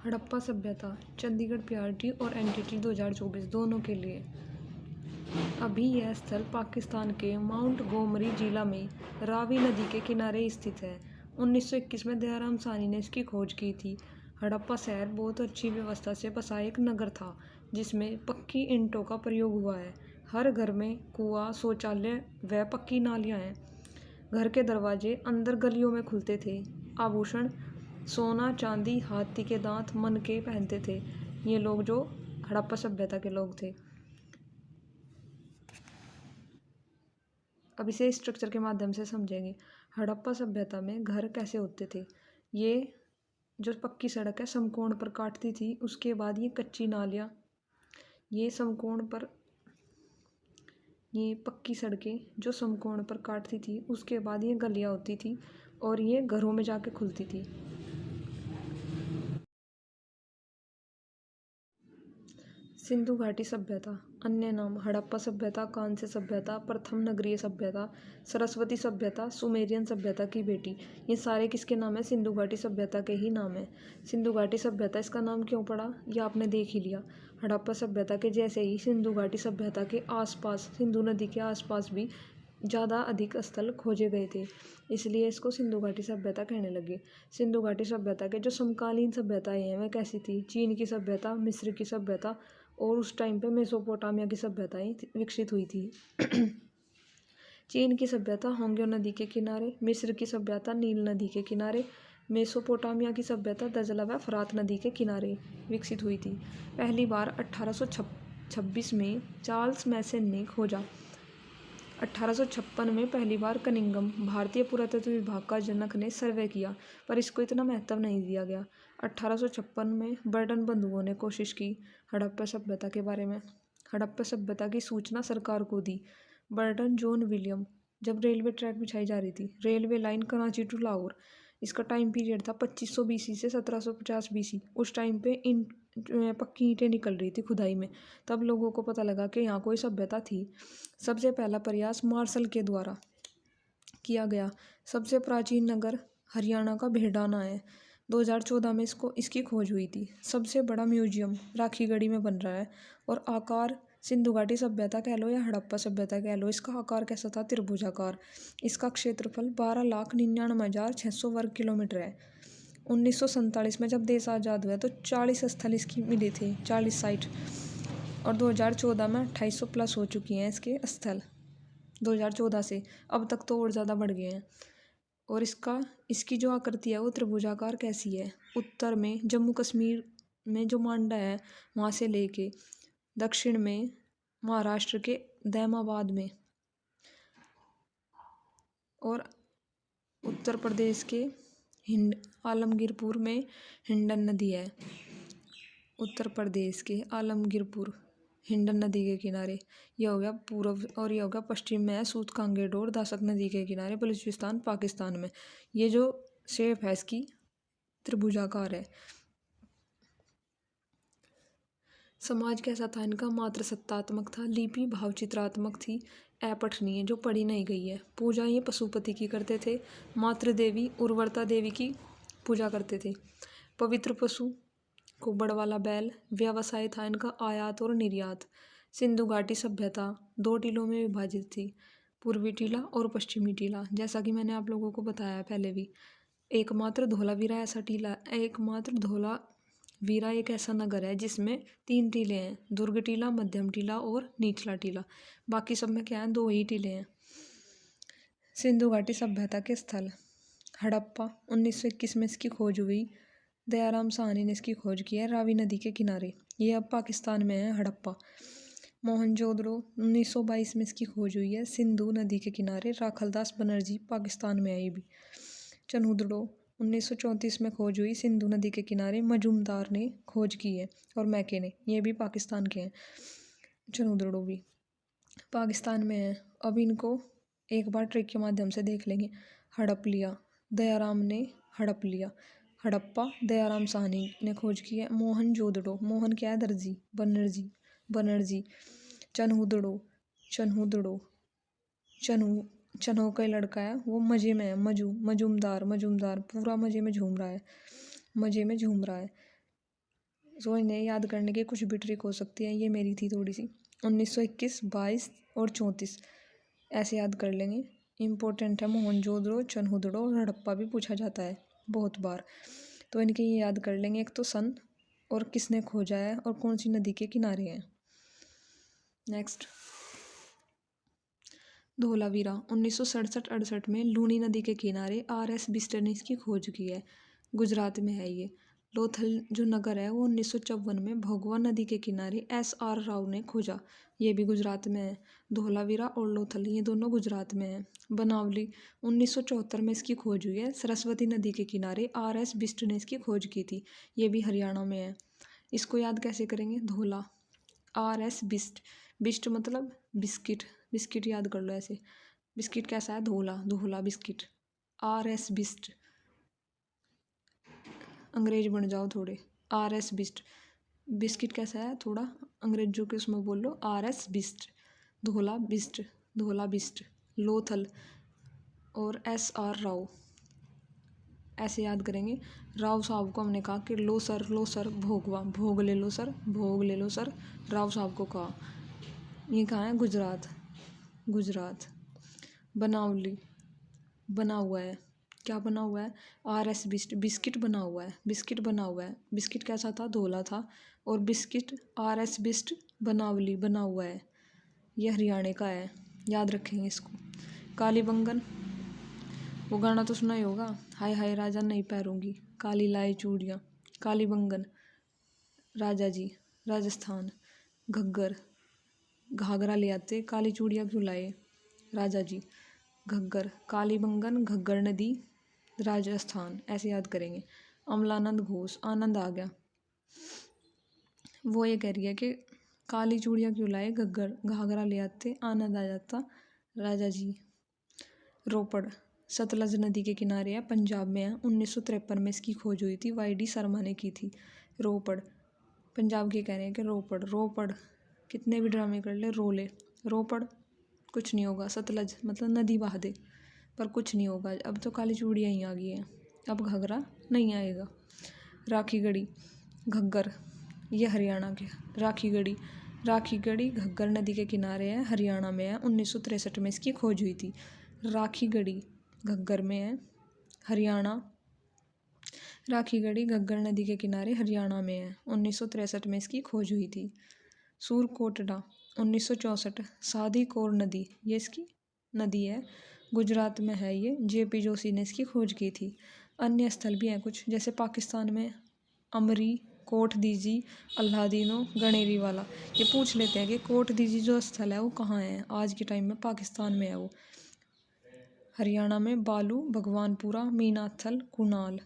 हड़प्पा सभ्यता, चंडीगढ़ पीआरटी और एनटीटी 2024 दोनों के लिए। अभी यह स्थल पाकिस्तान के माउंट गोमरी जिला में रावी नदी के किनारे स्थित है। 1921 में दयाराम साहनी ने इसकी खोज की थी। हड़प्पा शहर बहुत अच्छी व्यवस्था से बसा एक नगर था, जिसमें पक्की ईंटों का प्रयोग हुआ है। हर घर में कुआं, शौचालय व पक्की नालियां हैं। घर के दरवाजे अंदर गलियों में खुलते थे। आभूषण सोना, चांदी, हाथी के दांत, मनके पहनते थे ये लोग जो हड़प्पा सभ्यता के लोग थे। अब इसे स्ट्रक्चर के माध्यम से समझेंगे। हड़प्पा सभ्यता में घर कैसे होते थे। ये जो पक्की सड़क है समकोण पर काटती थी, उसके बाद ये कच्ची नालियाँ, ये समकोण पर, ये पक्की सड़कें जो समकोण पर काटती थी, उसके बाद ये गलियाँ होती थी और ये घरों में जाके खुलती थी। सिंधु घाटी सभ्यता, अन्य नाम हड़प्पा सभ्यता, कांस्य सभ्यता, प्रथम नगरीय सभ्यता, सरस्वती सभ्यता, सुमेरियन सभ्यता की बेटी, ये सारे किसके नाम है? सिंधु घाटी सभ्यता के ही नाम है। सिंधु घाटी सभ्यता, इसका नाम क्यों पड़ा ये आपने देख ही लिया। हड़प्पा सभ्यता के जैसे ही सिंधु घाटी सभ्यता के आसपास, सिंधु नदी के आसपास भी ज़्यादा अधिक स्थल खोजे गए थे, इसलिए इसको सिंधु घाटी सभ्यता कहने लगे। सिंधु घाटी सभ्यता के जो समकालीन सभ्यताएं हैं वह कैसी थी? चीन की सभ्यता, मिस्र की सभ्यता और उस टाइम पे मेसोपोटामिया की सभ्यताएं विकसित हुई थी। चीन की सभ्यता होंगो नदी के किनारे, मिस्र की सभ्यता नील नदी के किनारे, मेसोपोटामिया की सभ्यता दजला व फरात नदी के किनारे विकसित हुई थी। पहली बार 1826 में चार्ल्स मैसन ने खोजा। 1856 में पहली बार कनिंघम, भारतीय पुरातत्व विभाग का जनक, ने सर्वे किया, पर इसको इतना महत्व नहीं दिया गया। 1856 में बर्टन बंधुओं ने कोशिश की हड़प्पा सभ्यता के बारे में। हड़प्पा सभ्यता की सूचना सरकार को दी। बर्टन जॉन विलियम, जब रेलवे ट्रैक बिछाई जा रही थी, railway line Karachi to Lahore, इसका टाइम पीरियड था 2500 BC से 1750 BC। उस टाइम पे पक्की ईंटें निकल रही थी खुदाई में, तब लोगों को पता लगा कि यहाँ कोई सभ्यता थी। सबसे पहला प्रयास मार्शल के द्वारा किया गया। सबसे प्राचीन नगर हरियाणा का भेड़ाना है। 2014 में इसकी खोज हुई थी। सबसे बड़ा म्यूजियम राखीगढ़ी में बन रहा है और आकार सिंधु घाटी सभ्यता कह लो या हड़प्पा सभ्यता कह लो, इसका आकार कैसा था? त्रिभुजाकार। इसका क्षेत्रफल 12,99,600 वर्ग किलोमीटर है। 1947 में जब देश आज़ाद हुआ तो 40 स्थल इसकी मिले थे, 40 साइट, और 2014 में 2800 प्लस हो चुकी हैं इसके स्थल। 2014 से अब तक तो और ज़्यादा बढ़ गए हैं। और इसकी जो आकृति है वो त्रिभुजाकार कैसी है? उत्तर में जम्मू कश्मीर में जो मांडा है वहाँ से लेके दक्षिण में महाराष्ट्र के दैमाबाद में और उत्तर प्रदेश के आलमगीरपुर में हिंडन नदी है। उत्तर प्रदेश के आलमगीरपुर हिंडन नदी के किनारे यह हो गया पूर्व, और यह हो गया पश्चिम में है सूतकांगेर और दासक नदी के किनारे बलूचिस्तान पाकिस्तान में। ये जो शेप है इसकी त्रिभुजाकार है। समाज कैसा था इनका? मात्र सत्तात्मक था। लिपि भावचित्रात्मक थी, अपठनीय, जो पढ़ी नहीं गई है। पूजा ये पशुपति की करते थे। मातृ देवी उर्वरता देवी की पूजा करते थे। पवित्र पशु कुबड़ वाला बैल। व्यवसाय था इनका आयात और निर्यात। सिंधु घाटी सभ्यता 2 टीलों में विभाजित थी, पूर्वी टीला और पश्चिमी टीला, जैसा कि मैंने आप लोगों को बताया पहले भी। एकमात्र धोलावीरा एक ऐसा नगर है जिसमें 3 टीले हैं, दुर्ग टीला, मध्यम टीला और निचला टीला। बाकी सब में क्या है? 2 ही टीले हैं। सिंधु घाटी सभ्यता के स्थल हड़प्पा 1921 में इसकी खोज हुई। दयाराम साहनी ने इसकी खोज की है रावी नदी के किनारे। ये अब पाकिस्तान में है हड़प्पा। मोहनजोदड़ो 1922 में इसकी खोज हुई है सिंधु नदी के किनारे। राखलदास बनर्जी पाकिस्तान में है ये भी। चनहुदड़ो 1934 में खोज हुई सिंधु नदी के किनारे। मजूमदार ने खोज की है और मैके ने, ये भी पाकिस्तान के हैं। चनहुदड़ो भी पाकिस्तान में है। अब इनको एक बार ट्रिक के माध्यम से देख लेंगे। हड़प लिया, दयाराम ने हड़प लिया। हड़प्पा दयाराम साहनी ने खोज की है। मोहनजोदड़ो, मोहन क्या है? दर्जी। बनर्जी। चनहुदड़ो चन्हो का लड़का है, वो मजे में है। मजूमदार पूरा मजे में झूम रहा है। सो इन्हें याद करने की कुछ भी ट्रिक हो सकती है, ये मेरी थी थोड़ी सी। 1921, 22 और 34 ऐसे याद कर लेंगे। इम्पोर्टेंट है। मोहनजोदड़ो, चनहुदड़ो और हड़प्पा भी पूछा जाता है बहुत बार, तो इनके ये याद कर लेंगे। एक तो सन और किसने खोजा है और कौन सी नदी के किनारे हैं। नेक्स्ट, धोलावीरा 1967-68 में लूनी नदी के किनारे RS बिस्टर ने इसकी खोज की है। गुजरात में है ये। लोथल जो नगर है वो 1954 में भगवा नदी के किनारे SR राव ने खोजा, ये भी गुजरात में है। धोलावीरा और लोथल ये दोनों गुजरात में है। बनावली 1974 में इसकी खोज हुई है। सरस्वती नदी के किनारे RS बिस्ट ने इसकी खोज की थी, ये भी हरियाणा में है। इसको याद कैसे करेंगे? धोला, RS बिस्ट, बिस्ट मतलब बिस्किट, बिस्किट याद कर लो ऐसे। बिस्किट कैसा है? धोला, धोला बिस्किट। RS बिस्ट, अंग्रेज बन जाओ थोड़े। RS बिस्ट, बिस्किट कैसा है? थोड़ा अंग्रेजों के उसमें बोल लो। RS बिस्ट, धोला बिस्ट, धोला बिस्ट। लोथल और SR राव ऐसे याद करेंगे। राव साहब को हमने कहा कि लो सर भोगवा, भोग ले लो सर, भोग ले लो सर, राव साहब को कहा। ये कहाँ है? गुजरात, गुजरात। बनावली बना हुआ है, क्या बना हुआ है? RS बिस्ट, बिस्किट बना हुआ है, बिस्किट बना हुआ है। बिस्किट कैसा था? धोला था। और बिस्किट RS बिस्ट बनावली बना हुआ है, ये हरियाणा का है, याद रखेंगे इसको। कालीबंगन, वो गाना तो सुना ही होगा, हाय हाय राजा नहीं पैरूंगी, काली लाई चूड़ियाँ। कालीबंगन, राजा जी, राजस्थान। घग्गर, घाघरा ले आते, काली चूड़ियाँ क्यों लाए? राजा जी। घग्गर, कालीबंगन, घग्गर नदी, राजस्थान ऐसे याद करेंगे। अमलानंद घोष, आनंद आ गया, वो ये कह रही है कि काली चूड़ियाँ क्यों लाए? घग्गर, घाघरा ले आते, आनंद आ जाता, राजा जी। रोपड़, सतलज नदी के किनारे है, पंजाब में है। 1953 में इसकी खोज हुई थी, YD शर्मा ने की थी। रोपड़, पंजाब के कह रहे हैं कि रोपड़, रोपड़ कितने भी ड्रामे कर ले, रो ले। रोपड़ कुछ नहीं होगा। सतलज मतलब नदी बहा दे, पर कुछ नहीं होगा। अब तो काली चूड़ियाँ ही आ गई हैं, अब घाघरा नहीं आएगा। राखीगढ़ी, घग्गर, ये हरियाणा के। राखीगढ़ी, राखीगढ़ी घग्गर नदी के किनारे है, हरियाणा में है। 1963 में इसकी खोज हुई थी। राखीगढ़ी घग्गर में है, हरियाणा। राखीगढ़ी घग्गर नदी के किनारे हरियाणा में है। 1963 में इसकी खोज हुई थी। सूरकोटड़ा 1964, साधी कौर नदी, ये इसकी नदी है, गुजरात में है ये। JP जोशी ने इसकी खोज की थी। अन्य स्थल भी हैं कुछ, जैसे पाकिस्तान में अमरी, कोट दीजी, अल्लादीनो, गणेरी वाला। ये पूछ लेते हैं कि कोट दीजी जो स्थल है वो कहाँ है? आज के टाइम में पाकिस्तान में है वो। हरियाणा में बालू, भगवानपुरा, मीनाथल, कुनाल।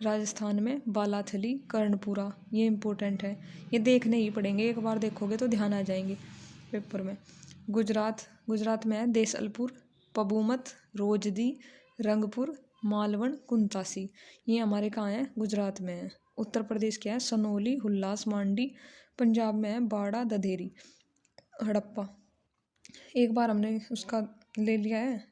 राजस्थान में बालाथली, कर्णपुरा। ये इम्पोर्टेंट है, ये देखने ही पड़ेंगे, एक बार देखोगे तो ध्यान आ जाएंगे पेपर में। गुजरात, गुजरात में है देसलपुर, पबूमत, रोजदी, रंगपुर, मालवण, कुंतासी। ये हमारे कहाँ हैं? गुजरात में है। उत्तर प्रदेश क्या है? सनोली, हुल्लास, मांडी। पंजाब में है बाड़ा, दधेरी। हड़प्पा, एक बार हमने उसका ले लिया है,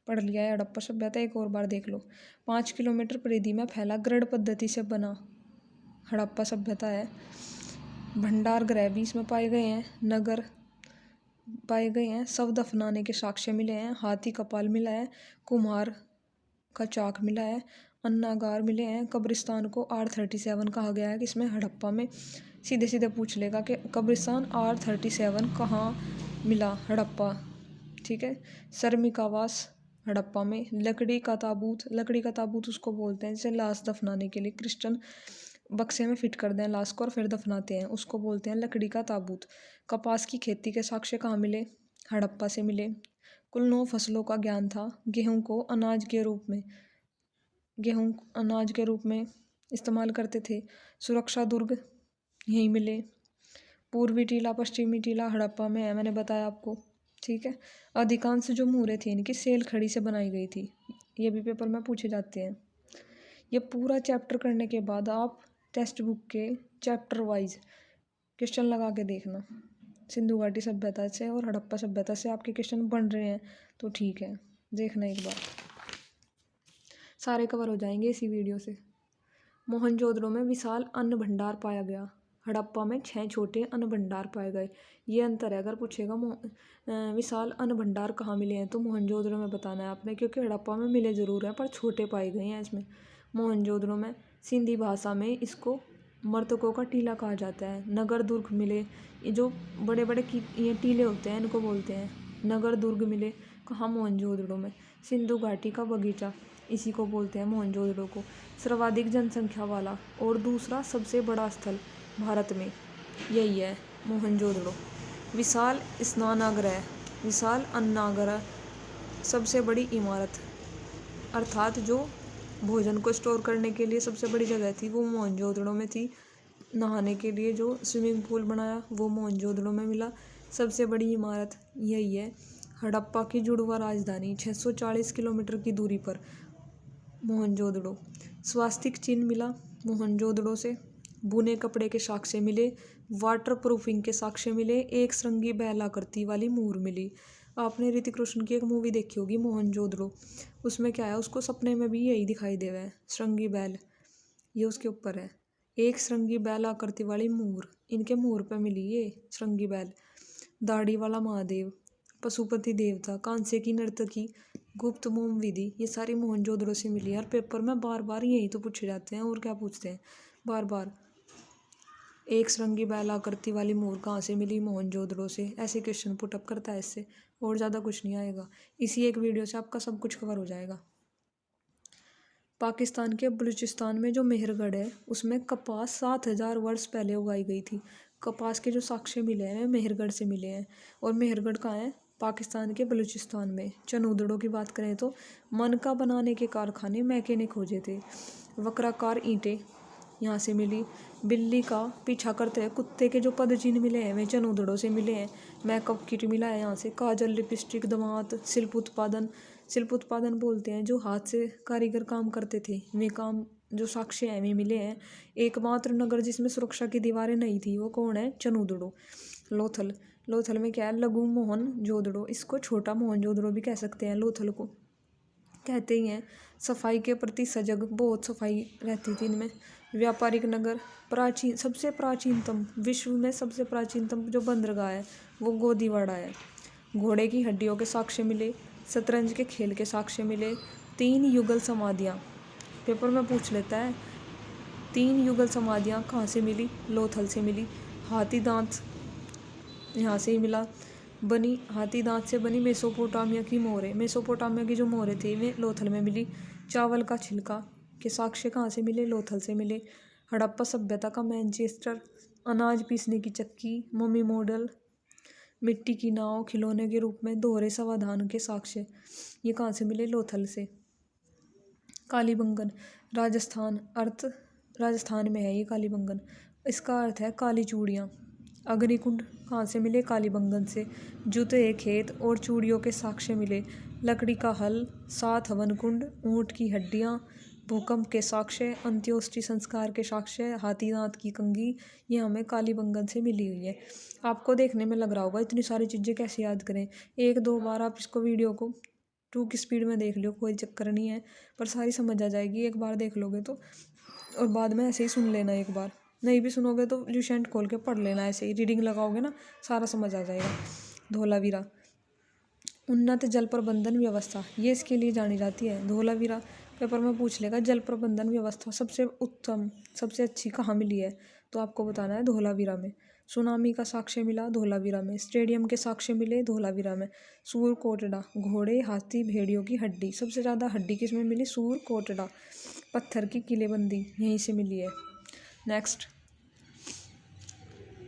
पढ़ लिया है हड़प्पा सभ्यता, एक और बार देख लो। 5 किलोमीटर परिधि में फैला ग्रड पद्धति से बना हड़प्पा सभ्यता है। भंडार गृह भी इसमें पाए गए हैं, नगर पाए गए हैं, शव दफनाने के साक्ष्य मिले हैं, हाथी कपाल मिला है, कुम्हार का चाक मिला है, अन्नागार मिले हैं। कब्रिस्तान को R37 कहा गया है, किसमें? हड़प्पा में। सीधे सीधे पूछ लेगा कि कब्रिस्तान R37 कहाँ मिला? हड़प्पा, ठीक है। श्रमिकावास हड़प्पा में। लकड़ी का ताबूत, लकड़ी का ताबूत उसको बोलते हैं जैसे लाश दफनाने के लिए क्रिश्चियन बक्से में फिट कर दें लाश को और फिर दफनाते हैं, उसको बोलते हैं लकड़ी का ताबूत। कपास की खेती के साक्ष्य कहाँ मिले? हड़प्पा से मिले। कुल 9 फसलों का ज्ञान था। गेहूं को अनाज के रूप में, गेहूं अनाज के रूप में इस्तेमाल करते थे। सुरक्षा दुर्ग यहीं मिले। पूर्वी टीला, पश्चिमी टीला हड़प्पा में है, मैंने बताया आपको, ठीक है। अधिकांश जो मूरें थी इनकी सेल खड़ी से बनाई गई थी, ये भी पेपर में पूछे जाते हैं। ये पूरा चैप्टर करने के बाद आप टेक्स्ट बुक के चैप्टर वाइज क्वेश्चन लगा के देखना। सिंधु घाटी सभ्यता से और हड़प्पा सभ्यता से आपके क्वेश्चन बन रहे हैं तो ठीक है, देखना एक बार, सारे कवर हो जाएंगे इसी वीडियो से। मोहनजोदड़ो में विशाल अन्न भंडार पाया गया। हड़प्पा में 6 छोटे अन्न भंडार पाए गए। ये अंतर है। अगर पूछेगा विशाल अन्न भंडार कहाँ मिले हैं तो मोहनजोदड़ो में बताना है आपने, क्योंकि हड़प्पा में मिले ज़रूर हैं पर छोटे पाए गए हैं इसमें। मोहनजोदड़ो में सिंधी भाषा में इसको मर्तकों का टीला कहा जाता है। नगर दुर्ग मिले, ये जो बड़े बड़े ये टीले होते हैं इनको बोलते हैं नगर दुर्ग मिले। कहाँ? मोहनजोदड़ो में। सिंधु घाटी का बगीचा, इसी को बोलते हैं मोहनजोदड़ो को। सर्वाधिक जनसंख्या वाला और दूसरा सबसे बड़ा स्थल भारत में यही है मोहनजोदड़ो। विशाल स्नानागार, विशाल अन्नागार, सबसे बड़ी इमारत, अर्थात जो भोजन को स्टोर करने के लिए सबसे बड़ी जगह थी वो मोहनजोदड़ो में थी। नहाने के लिए जो स्विमिंग पूल बनाया वो मोहनजोदड़ो में मिला। सबसे बड़ी इमारत यही है। हड़प्पा की जुड़वा राजधानी 640 किलोमीटर की दूरी पर मोहनजोदड़ो। स्वास्तिक चिन्ह मिला मोहनजोदड़ो से। बुने कपड़े के साक्ष्य मिले। वाटर प्रूफिंग के साक्ष्य मिले। एक श्रृंगी बैलाकृति वाली मूर मिली। आपने ऋतिक रोशन की एक मूवी देखी होगी मोहनजोदड़ो, उसमें क्या है, उसको सपने में भी यही दिखाई दे रहा है, श्रृंगी बैल, ये उसके ऊपर है। एक श्रृंगी बैल आकृति वाली मूर, इनके मूर पे मिली ये श्रृंगी बैल। दाढ़ी वाला महादेव, पशुपति देवता, कांसे की नर्तकी, गुप्त मोम विधि, ये सारी मोहनजोदड़ो से मिली है। और पेपर में बार बार यही तो पूछे जाते हैं, और क्या पूछते हैं बार बार। एक श्रृंगी बैल आकृति वाली मूर कहाँ से मिली? मोहनजोदड़ो से। ऐसे क्वेश्चन पुटअप करता है इससे, और ज़्यादा कुछ नहीं आएगा। इसी एक वीडियो से आपका सब कुछ कवर हो जाएगा। पाकिस्तान के बलूचिस्तान में जो मेहरगढ़ है उसमें कपास 7000 वर्ष पहले उगाई गई थी। कपास के जो साक्ष्य मिले हैं मेहरगढ़ से मिले हैं। और मेहरगढ़ कहाँ है? पाकिस्तान के बलूचिस्तान में। चनूदड़ों की बात करें तो मनका बनाने के कारखाने मैके ने खोजे थे। वक्राकार ईंटें यहाँ से मिली। बिल्ली का पीछा करते हैं कुत्ते के जो पदचिन्ह मिले हैं वे चनूदड़ों से मिले हैं। मेकअप किट मिला है यहाँ से। काजल, लिपस्टिक, दमात, शिल्प उत्पादन, शिल्प उत्पादन बोलते हैं जो हाथ से कारीगर काम करते थे, वे काम जो साक्ष्य हैं वे मिले हैं। एकमात्र नगर जिसमें सुरक्षा की दीवारें नहीं थी वो कौन है? चनूदड़ो। लोथल, लोथल में क्या है? लघु मोहनजोदड़ो, इसको छोटा मोहनजोदड़ो भी कह सकते हैं। लोथल को कहते ही हैं। सफाई के प्रति सजग, बहुत सफाई रहती थी इनमें। व्यापारिक नगर, प्राचीन, सबसे प्राचीनतम, विश्व में सबसे प्राचीनतम जो बंदरगाह है वो गोदीवाड़ा है। घोड़े की हड्डियों के साक्ष्य मिले। शतरंज के खेल के साक्ष्य मिले। 3 युगल समाधियाँ, पेपर में पूछ लेता है। 3 युगल समाधियाँ कहाँ से मिली? लोथल से मिली। हाथी दांत यहाँ से ही मिला। बनी हाथी दांत से बनी मेसोपोटामिया की मोहरें, मेसोपोटामिया की जो मोहरें थी वे लोथल में मिली। चावल का छिलका के साक्ष्य कहाँ से मिले? लोथल से मिले। हड़प्पा सभ्यता का मैनचेस्टर, अनाज पीसने की चक्की, मम्मी मॉडल, मिट्टी की नाव, खिलौने के रूप में दोहरे समाधान के साक्ष्य, ये कहाँ से मिले? लोथल से। कालीबंगन, राजस्थान, अर्थ राजस्थान में है ये कालीबंगन, इसका अर्थ है काली चूड़ियाँ। अग्निकुंड कहाँ से मिले? कालीबंगन से। जूते खेत और चूड़ियों के साक्ष्य मिले। लकड़ी का हल, 7 हवन कुंड, ऊँट की हड्डियाँ, भूकंप के साक्ष्य, अंत्योष्टि संस्कार के साक्ष्य, हाथी दांत की कंघी, ये हमें कालीबंगन से मिली हुई है। आपको देखने में लग रहा होगा इतनी सारी चीज़ें कैसे याद करें। 1-2 बार आप इसको वीडियो को 2 की स्पीड में देख लो, कोई चक्कर नहीं है, पर सारी समझ आ जाएगी एक बार देख लोगे तो। और बाद में ऐसे ही सुन लेना, एक बार नहीं भी सुनोगे तो ल्यूसेंट खोल के पढ़ लेना, ऐसे ही रीडिंग लगाओगे ना सारा समझ आ जाएगा। धोलावीरा, उन्नत जल प्रबंधन व्यवस्था, ये इसके लिए जानी जाती है। धोलावीरा पेपर में पूछ लेगा जल प्रबंधन व्यवस्था सबसे उत्तम, सबसे अच्छी कहाँ मिली है, तो आपको बताना है धोलावीरा में। सुनामी का साक्ष्य मिला धोलावीरा में। स्टेडियम के साक्ष्य मिले धोलावीरा में। सूर कोटड़ा, घोड़े, हाथी, भेड़ियों की हड्डी, सबसे ज़्यादा हड्डी किसमें मिली? सूर कोटड़ा। पत्थर की किलेबंदी यहीं से मिली है। नेक्स्ट,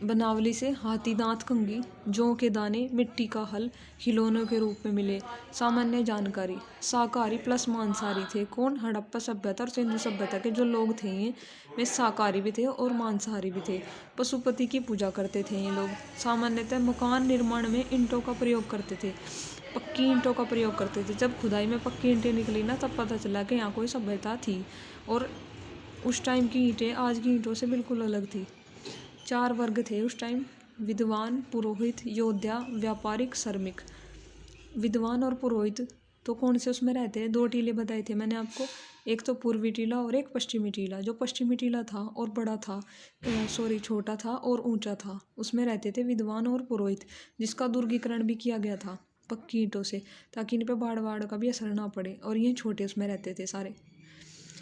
बनावली से हाथी दांत कंघी, जौ के दाने, मिट्टी का हल, खिलौनों के रूप में मिले। सामान्य जानकारी, शाकाहारी प्लस मांसाहारी थे। कौन? हड़प्पा सभ्यता और सिंधु सभ्यता के जो लोग थे ये वे शाकाहारी भी थे और मांसाहारी भी थे। पशुपति की पूजा करते थे ये लोग। सामान्यतः मकान निर्माण में ईंटों का प्रयोग करते थे, पक्की ईंटों का प्रयोग करते थे। जब खुदाई में पक्की ईंटें निकली ना तब पता चला कि यहाँ कोई सभ्यता थी, और उस टाइम की ईंटें आज की ईंटों से बिल्कुल अलग थी। 4 वर्ग थे उस टाइम: विद्वान, पुरोहित, योद्धा, व्यापारिक, श्रमिक। विद्वान और पुरोहित तो कौन से उसमें रहते हैं? 2 टीले बताए थे मैंने आपको, एक तो पूर्वी टीला और एक पश्चिमी टीला। जो पश्चिमी टीला था और बड़ा था, छोटा था और ऊंचा था, उसमें रहते थे विद्वान और पुरोहित, जिसका दुर्गीकरण भी किया गया था पक्की ईंटों से, ताकि इन पे बाढ़ का भी असर ना पड़े। और ये छोटे उसमें रहते थे सारे।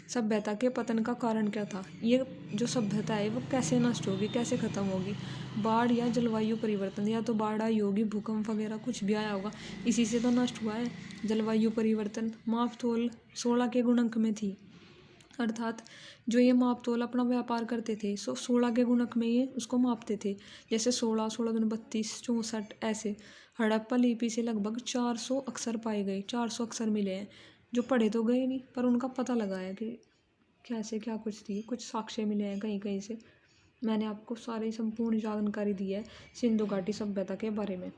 सभ्यता के पतन का कारण क्या था? ये जो सभ्यता है वो कैसे नष्ट होगी, कैसे खत्म होगी? बाढ़ या जलवायु परिवर्तन, या तो बाढ़ आई होगी, भूकंप वगैरह कुछ भी आया होगा, इसी से तो नष्ट हुआ है। जलवायु परिवर्तन, मापतोल 16 के गुणक में थी, अर्थात जो ये मापतोल अपना व्यापार करते थे 16 के गुणक में ये उसको मापते थे। जैसे 16, 16 दूनी 32, 64 ऐसे। हड़प्पा लिपि से लगभग 400 अक्षर पाए गए, 400 अक्षर मिले हैं, जो पढ़े तो गए नहीं पर उनका पता लगाया कि कैसे क्या कुछ थी, कुछ साक्ष्य मिले हैं कहीं कहीं से। मैंने आपको सारी संपूर्ण जानकारी दी है सिंधु घाटी सभ्यता के बारे में।